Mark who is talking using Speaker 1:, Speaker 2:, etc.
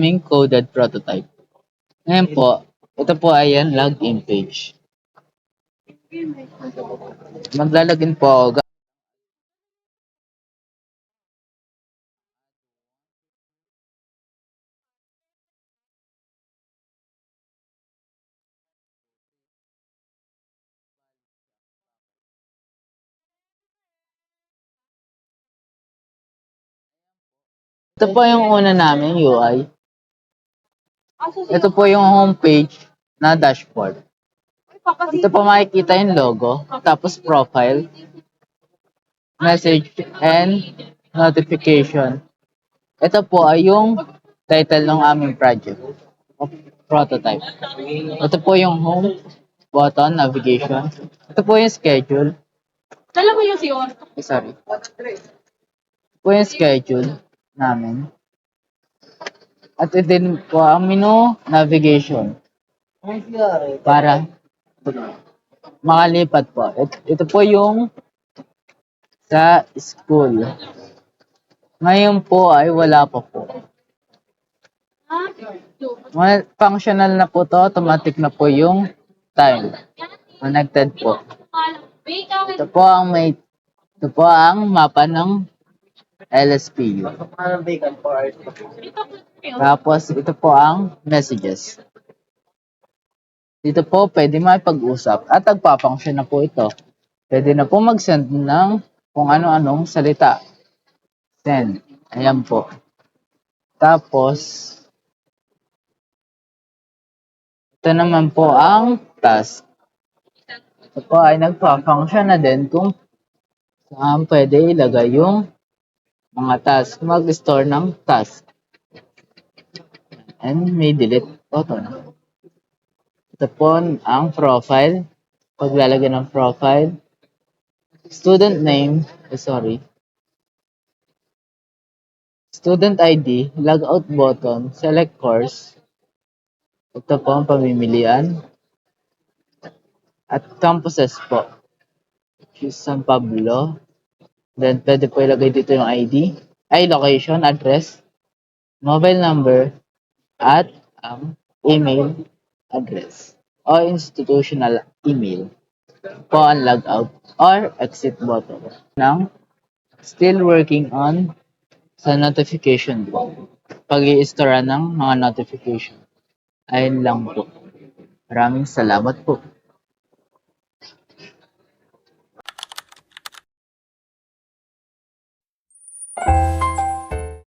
Speaker 1: aming coded prototype. Ngayon po, ito po ay ang login page. Maglalagin po ako. Ito po yung una namin UI. Ito po yung homepage na dashboard. Ito po makikita yung logo, tapos profile, message, and notification. Ito po ay yung title ng aming project, prototype. Ito po yung home button, navigation. Ito po yung schedule.
Speaker 2: Dala mo yung siyon.
Speaker 1: Sorry. Ito po yung schedule namin. At ito din po ang menu navigation. Para makalipat po. Ito po yung sa school. Ngayon po ay wala pa po. Well, functional na po to, automatic na po yung time. Connected po. Ito po ang mapa ng LSPU. Tapos ito po ang messages. Dito po pwede makipag-usap at nagpa-function na po ito. Pwede na po mag-send ng kung ano-anong salita. Send. Ayan po. Tapos, ito naman po ang task. Ito po ay nagpa-function na din kung saan pwede ilagay yung mga task. Mag-store ng task. And may delete auto na. Ito po ang profile. Paglalagay ng profile. Student name. Student ID. Logout button. Select course. Ito po ang pamimilian. At campuses po. Choose San Pablo. Then, pwede po ilagay dito yung ID. Ay, location, address, mobile number, at ang email address o institutional email po ang logout or exit button ng still working on sa notification po. Pag-i-store ng mga notification. Ayun lang po. Maraming salamat po.